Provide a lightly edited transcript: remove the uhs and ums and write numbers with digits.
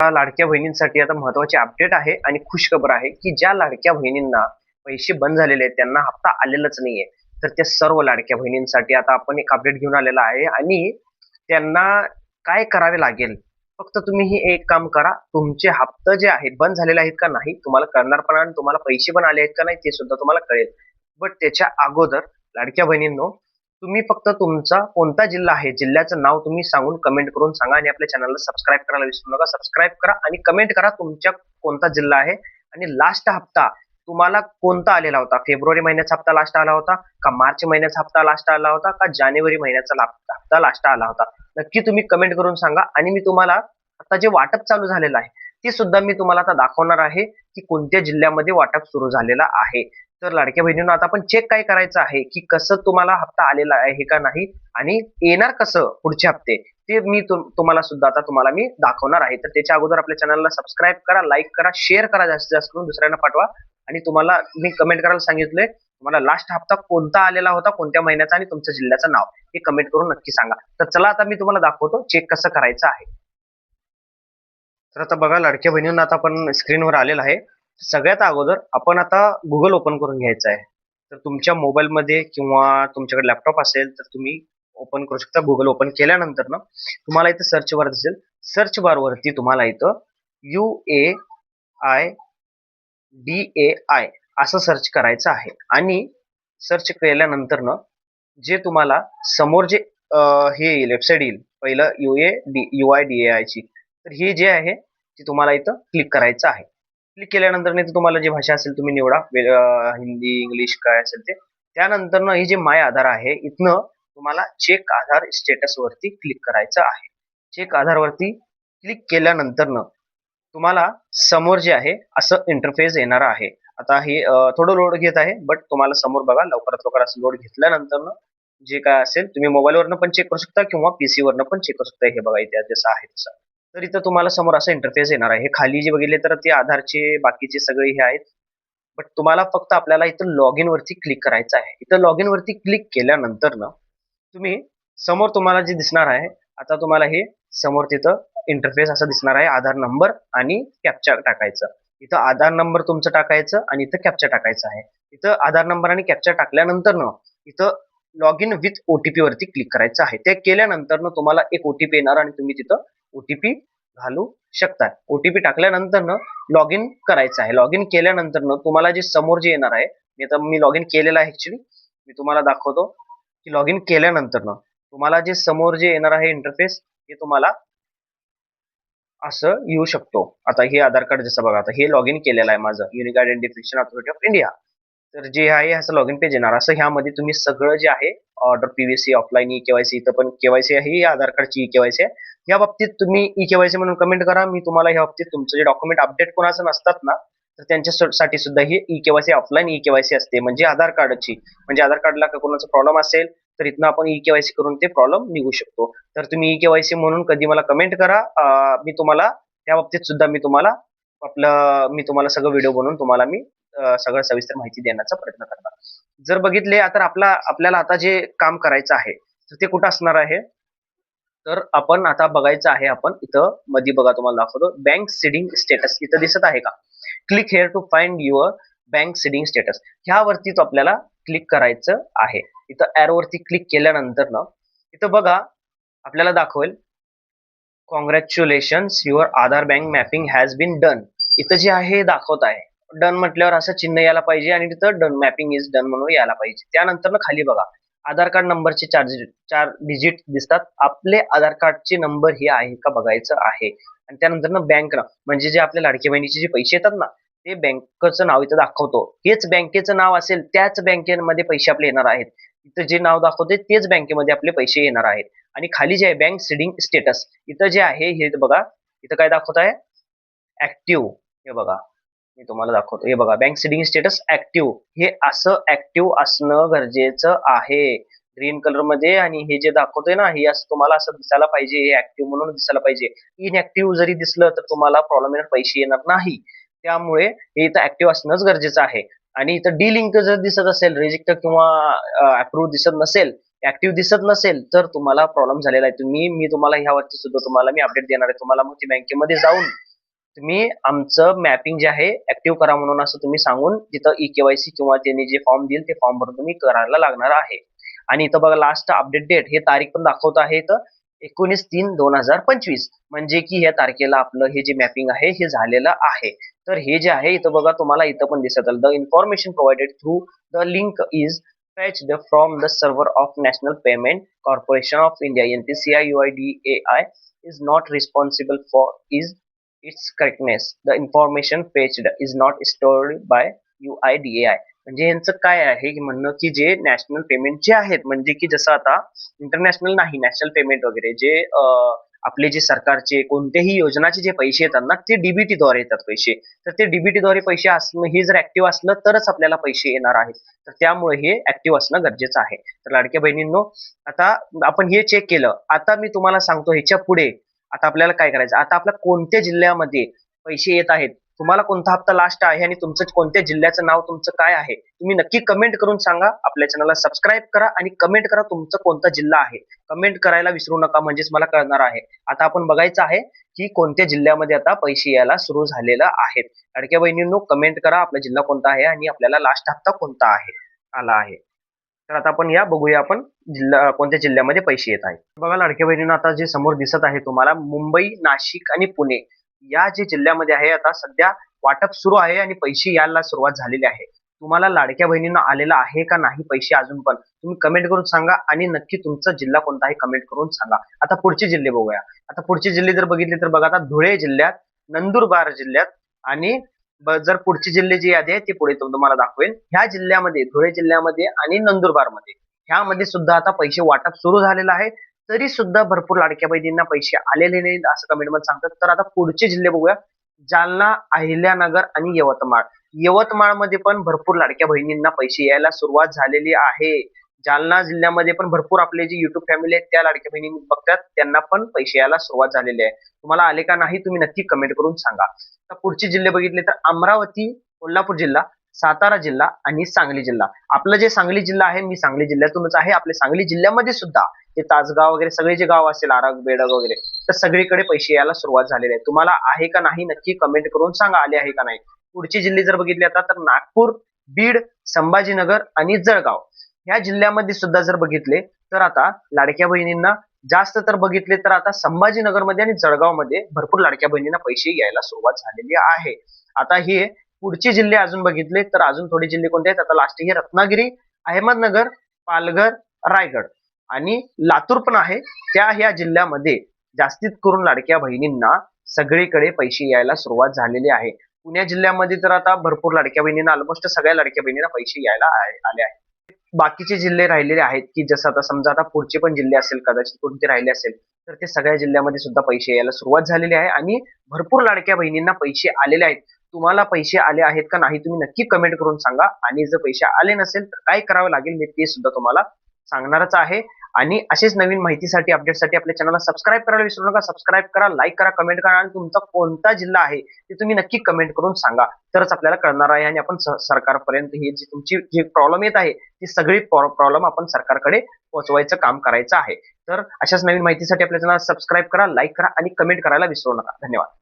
लाडक्या बहिणींसाठी आता महत्वाची अपडेट आहे आणि खुशखबर आहे की ज्या लाडक्या बहिणींना पैसे बंद झालेले आहेत त्यांना हप्ता आलेलाच नाहीये. तर त्या सर्व लाडक्या बहिणींसाठी आता आपण एक अपडेट घेऊन आलेला आहे आणि त्यांना काय करावे लागेल. फक्त तुम्ही हे एक काम करा, तुमचे हप्ते जे आहेत बंद झालेले आहेत का नाही तुम्हाला कळणार पण आणि तुम्हाला पैसे पण आले आहेत का नाही ते सुद्धा तुम्हाला कळेल. बट त्याच्या अगोदर लाडक्या बहिणींनो, तुम्ही फक्त तुमचा कोणता जिल्हा आहे जिल्ह्याचं नाव तुम्ही सांगून कमेंट करून सांगा आणि आपल्या चॅनलला सबस्क्राईब करायला विसरू नका. सबस्क्राईब करा आणि कमेंट करा तुमच्या कोणता जिल्हा आहे आणि लास्ट हप्ता तुम्हाला कोणता आलेला होता. फेब्रुवारी महिन्याचा हप्ता लास्ट आला होता का, मार्च महिन्याचा हप्ता लास्ट आला होता का, जानेवारी महिन्याचा हप्ता लास्ट आला होता. नक्की तुम्ही कमेंट करून सांगा आणि मी तुम्हाला आता जे वाटप चालू झालेलं आहे ते सुद्धा मी तुम्हाला आता दाखवणार आहे की कोणत्या जिल्ह्यामध्ये वाटप सुरू झालेलं आहे. तर लाडक्या बहिणींनो, आता आपण चेक काय करायचं आहे की कसं तुम्हाला हप्ता आलेला आहे का नाही आणि येणार कसं पुढचे हप्ते ते मी तुम्हाला सुद्धा आता तुम्हाला मी दाखवणार आहे. तर त्याच्या अगोदर आपल्या चॅनलला सबस्क्राईब करा, लाईक करा, शेअर करा, जास्तीत जास्त करून दुसऱ्यांना पाठवा आणि तुम्हाला मी कमेंट करायला सांगितलंय तुम्हाला लास्ट हप्ता कोणता आलेला होता, कोणत्या महिन्याचा आणि तुमच्या जिल्ह्याचं नाव हे कमेंट करून नक्की सांगा. तर चला आता मी तुम्हाला दाखवतो चेक कसं करायचं आहे. तर आता बघा लाडक्या बहिणींना, आता आपण स्क्रीनवर आलेला आहे. सगळ्यात अगोदर आपण आता गुगल ओपन करून घ्यायचं आहे. तर तुमच्या मोबाईलमध्ये किंवा तुमच्याकडे लॅपटॉप असेल तर तुम्ही ओपन करू शकता. गुगल ओपन केल्यानंतर ना तुम्हाला इथं सर्च बार दिसेल. सर्च बार वरती तुम्हाला इथं UAIDAI असं सर्च करायचं आहे आणि सर्च केल्यानंतर ना जे तुम्हाला समोर जे हे वेबसाईट येईल पहिलं UAIDAI ची, तर ही जे आहे ती तुम्हाला इथं क्लिक करायचं आहे. क्लिक केल्यानंतर नाही तुम्हाला जी भाषा असेल तुम्ही निवडा, हिंदी इंग्लिश काय असेल ते. त्यानंतर ही जे माय आधार आहे इथनं तुम्हाला चेक आधार स्टेटस वरती क्लिक करायचं आहे. चेक आधार वरती क्लिक केल्यानंतर तुम्हाला समोर जे आहे असं इंटरफेस येणार आहे. आता हे थोडं लोड घेत आहे बट तुम्हाला समोर बघा लवकरात लवकर असं लोड घेतल्यानंतर जे काय असेल तुम्ही मोबाईलवरनं पण चेक करू शकता किंवा पीसी वरनं पण चेक करू शकता. हे बघा इथे जसं आहे तसं. तर इथं तुम्हाला समोर असं इंटरफेस येणार आहे. हे खाली जे बघितले तर ते आधारचे बाकीचे सगळे हे आहेत. बट तुम्हाला फक्त आपल्याला इथं लॉग इन वरती क्लिक करायचं आहे. इथं लॉग इन वरती क्लिक केल्यानंतर तुम्ही समोर तुम्हाला जे दिसणार आहे, आता तुम्हाला हे समोर तिथं इंटरफेस असं दिसणार आहे. आधार नंबर आणि कॅप्चा टाकायचं. इथं आधार नंबर तुमचं टाकायचं आणि इथं कॅप्चा टाकायचं आहे. इथं आधार नंबर आणि कॅप्चा टाकल्यानंतर इथं लॉग इन विथ ओटीपी वरती क्लिक करायचं आहे. ते केल्यानंतर तुम्हाला एक ओटीपी येणार आणि तुम्ही तिथं ओटीपी घालू शकता. ओटीपी टाकल्यानंतर लॉग इन करायचं आहे. लॉग इन केल्यानंतर तुम्हाला जे समोर जे येणार आहे, मी लॉग इन केलेलं आहे ऍक्च्युली, मी तुम्हाला दाखवतो की लॉग इन केल्यानंतर तुम्हाला जे समोर जे येणार आहे इंटरफेस हे तुम्हाला असं येऊ शकतो. आता हे आधार कार्ड जसं बघा, आता हे लॉग इन केलेलं आहे माझं, unique identification authority of India. तर जे आहे असं लॉग इन पेज येणार. असं ह्यामध्ये तुम्ही सगळं जे आहे order PVC offline e KYC, इथं पण केवायसी आहे, ही आधार कार्डची ई केवायसी आहे. या बाबतीत तुम्ही ई केवायसी म्हणून कमेंट करा. मी तुम्हाला ह्या बाबतीत तुमचं जे डॉक्युमेंट अपडेट कोणाचं नसतात ना तर त्यांच्यासाठी सुद्धा ही e KYC offline e KYC असते. म्हणजे आधार कार्डची, म्हणजे आधार कार्डला कोणाचा प्रॉब्लेम असेल तर इथनं आपण ई केवायसी करून ते प्रॉब्लेम निघू शकतो. तर तुम्ही ई केवायसी म्हणून कधी मला कमेंट करा. मी तुम्हाला त्या बाबतीत सुद्धा मी तुम्हाला सगळं व्हिडिओ बनवून तुम्हाला मी सगळं सविस्तर माहिती देण्याचा प्रयत्न करणार. जर बघितले तर आपल्याला आता जे काम करायचं आहे तर ते कुठं असणार आहे, तर आपण आता बघायचं आहे. आपण इथं मध्ये बघा तुम्हाला दाखवतो बँक सीडिंग स्टेटस इथं दिसत आहे का. Click here to find your bank seeding status ह्यावरती तो आपल्याला क्लिक करायचं आहे. इथं ऍरो वरती क्लिक केल्यानंतर इथं बघा आपल्याला दाखवेल congratulations your Aadhaar bank mapping has been done. इथं जे आहे दाखवत आहे डन म्हटल्यावर असं चिन्ह यायला पाहिजे आणि तिथं डन मॅपिंग इज डन म्हणून यायला पाहिजे. त्यानंतर खाली बघा आधार कार्ड नंबरचे 4 डिजिट दिसतात. आपले आधार कार्डचे नंबर हे आहे का बघायचं आहे. आणि त्यानंतर बँक म्हणजे जे आपल्या लाडक्या बहिणीचे जे पैसे येतात ना ते बँकेचं नाव इथं दाखवतो. हेच बँकेचं नाव असेल त्याच बँकेमध्ये पैसे आपले येणार आहेत. इथं जे नाव दाखवते तेच बँकेमध्ये आपले पैसे येणार आहेत. आणि खाली जे आहे बँक सीडिंग स्टेटस इथं जे आहे हे बघा इथं काय दाखवत आहे ऍक्टिव्ह. हे बघा मी तुम्हाला दाखवतो. हे बघा बँक सीडिंग स्टेटस ऍक्टिव्ह, हे असं ऍक्टिव्ह असणं गरजेचं आहे ग्रीन कलर मध्ये. आणि हे जे दाखवतोय ना हे असं तुम्हाला असं दिसायला पाहिजे, हे ऍक्टिव्ह म्हणून दिसायला पाहिजे. इनऍक्टिव्ह जरी दिसलं तर तुम्हाला प्रॉब्लेम येणार, पैसे येणार नाही. त्यामुळे हे इथं ऍक्टिव्ह असणंच गरजेचं आहे. आणि इथं डी लिंक जर दिसत असेल, रिजेक्ट किंवा अप्रूव्ह दिसत नसेल, ऍक्टिव्ह दिसत नसेल तर तुम्हाला प्रॉब्लेम झालेला आहे. मी तुम्हाला ह्यावरती सुद्धा तुम्हाला मी अपडेट देणार आहे. तुम्हाला मग बँकेमध्ये जाऊन तुम्ही आमचं मॅपिंग जे आहे ऍक्टिव्ह करा म्हणून असं तुम्ही सांगून तिथं ई-केवायसी किंवा त्यांनी जे फॉर्म देईल ते फॉर्म भरून तुम्ही करायला लागणार आहे. आणि इथं बघा लास्ट अपडेट डेट हे तारीख पण दाखवत आहे इथं 19/3/2025 म्हणजे की या तारखेला आपलं हे जे मॅपिंग आहे हे झालेलं आहे. तर हे जे आहे इथं बघा तुम्हाला इथं पण दिसत आलं the information provided through the link is fetched from the server of National Payment Corporation of India NPCI is not responsible for its correctness. The information fetched is not stored by UIDAI. म्हणजे यांचं काय आहे की म्हणणं की जे national payment जे आहेत म्हणजे की जसं आता इंटरनॅशनल नाही नॅशनल पेमेंट वगैरे जे आपले जे सरकारचे कोणत्याही योजनाचे जे पैसे येतात ना ते डीबीटी द्वारे येतात पैसे. तर ते डीबीटी द्वारे पैसे असणं हे जर ऍक्टिव्ह असलं तरच आपल्याला पैसे येणार आहेत. तर त्यामुळे हे ऍक्टिव्ह असणं गरजेचं आहे. तर लाडक्या बहिणींनो आता आपण हे चेक केलं. आता मी तुम्हाला सांगतो ह्याच्या पुढे आता आपल्याला काय करायचं आता आपल्या कोणत्या जिल्ह्यामध्ये पैसे येत आहेत तुम्हाला कोणता हप्ता लास्ट आहे आणि तुमचं कोणत्या जिल्ह्याचं नाव तुमचं काय आहे तुम्ही नक्की कमेंट करून सांगा. आपल्या चॅनलला सबस्क्राईब करा आणि कमेंट करा तुमचं कोणता जिल्हा आहे. कमेंट करायला विसरू नका म्हणजेच मला कळणार आहे. आता आपण बघायचं आहे की कोणत्या जिल्ह्यामध्ये आता पैसे यायला सुरू झालेलं आहेत. लाडक्या बहिणींनो कमेंट करा आपला जिल्हा कोणता आहे आणि आपल्याला लास्ट हप्ता कोणता आहे आला आहे. तर आता आपण बघूया आपण जिल्हा कोणत्या जिल्ह्यामध्ये पैसे येत आहेत. बघा लाडक्या बहिणींनो आता जे समोर दिसत आहे तुम्हाला मुंबई नाशिक आणि पुणे या जे जिल्ह्यामध्ये आहे आता सध्या वाटप सुरू आहे आणि पैसे यायला सुरुवात झालेली आहे. तुम्हाला लाडक्या बहिणींना आलेला आहे का नाही पैसे अजून पण तुम्ही कमेंट करून सांगा आणि नक्की तुमचा जिल्हा कोणता आहे कमेंट करून सांगा. आता पुढचे जिल्हे बघूया. आता पुढचे जिल्हे जर बघितले तर बघा आता धुळे जिल्ह्यात नंदुरबार जिल्ह्यात आणि जर पुढचे जिल्हे जी यादी आहे ती पुढे तुम्हाला दाखवेल. ह्या जिल्ह्यामध्ये धुळे जिल्ह्यामध्ये आणि नंदुरबारमध्ये ह्यामध्ये सुद्धा आता पैसे वाटप सुरू झालेलं आहे. तरी सुद्धा भरपूर लाडक्या बहिणींना पैसे आलेले नाहीत असं कमेंट मध्ये सांगतात. तर आता पुढचे जिल्हे बघूया. जालना अहिल्यानगर आणि यवतमाळ. यवतमाळमध्ये पण भरपूर लाडक्या बहिणींना पैसे यायला सुरुवात झालेली आहे. जालना जिल्ह्यामध्ये पण भरपूर आपले जे युट्यूब फॅमिली आहेत त्या लाडक्या बहिणी बघतात त्यांना पण पैसे यायला सुरुवात झालेली आहे. तुम्हाला आले का नाही तुम्ही नक्की कमेंट करून सांगा. तर पुढचे जिल्हे बघितले तर अमरावती कोल्हापूर जिल्हा सातारा जिल्हा आणि सांगली जिल्हा. आपलं जे सांगली जिल्हा आहे मी सांगली जिल्ह्यातूनच आहे. आपल्या सांगली जिल्ह्यामध्ये सुद्धा ते तासगाव वगैरे सगळे जे गाव असेल आरग बेडग वगैरे तर सगळीकडे पैसे यायला सुरुवात झालेली आहे. तुम्हाला आहे का नाही नक्की कमेंट करून सांगा आले आहे का नाही. पुढचे जिल्हे जर बघितले आता तर नागपूर बीड संभाजीनगर आणि जळगाव ह्या जिल्ह्यामध्ये सुद्धा जर बघितले तर आता लाडक्या बहिणींना जास्त तर बघितले तर आता संभाजीनगरमध्ये आणि जळगावमध्ये भरपूर लाडक्या बहिणींना पैसे यायला सुरुवात झालेली आहे. आता हे पुढचे जिल्हे अजून बघितले तर अजून थोडे जिल्हे कोणते आहेत आता लास्ट हे रत्नागिरी अहमदनगर पालघर रायगड आणि लातूर पण आहे. त्या ह्या जिल्ह्यामध्ये जास्तीत करून लाडक्या बहिणींना सगळीकडे पैसे यायला सुरुवात झालेली आहे. पुणे जिल्ह्यामध्ये तर आता भरपूर लाडक्या बहिणींना ऑलमोस्ट सगळ्या लाडक्या बहिणींना पैसे यायला आले आहेत. बाकीचे जिल्हे राहिलेले आहेत की जसं आता समजा आता पुढचे पण जिल्हे असेल कदाचित कोणते राहिले असेल तर ते सगळ्या जिल्ह्यामध्ये सुद्धा पैसे यायला सुरुवात झालेली आहे आणि भरपूर लाडक्या बहिणींना पैसे आलेले आहेत. तुम्हाला पैसे आले आहेत का नाही तुम्ही नक्की कमेंट करून सांगा आणि जर पैसे आले नसेल तर काय करावं लागेल मी ते सुद्धा तुम्हाला सांगणारच आहे. आणि असेच नवीन माहितीसाठी अपडेटसाठी आपल्या चॅनलला सबस्क्राईब करायला विसरू नका. सबस्क्राईब करा लाईक करा कमेंट करा आणि तुमचा कोणता जिल्हा आहे ते तुम्ही नक्की कमेंट करून सांगा तरच आपल्याला कळणार आहे आणि आपण सरकारपर्यंत ही जी तुमची जी प्रॉब्लेम येत आहे ती सगळी प्रॉब्लेम आपण सरकारकडे पोहोचवायचं काम करायचं आहे. तर अशाच नवीन माहितीसाठी आपल्या चॅनलला सबस्क्राईब करा लाईक करा आणि कमेंट करायला विसरू नका. धन्यवाद.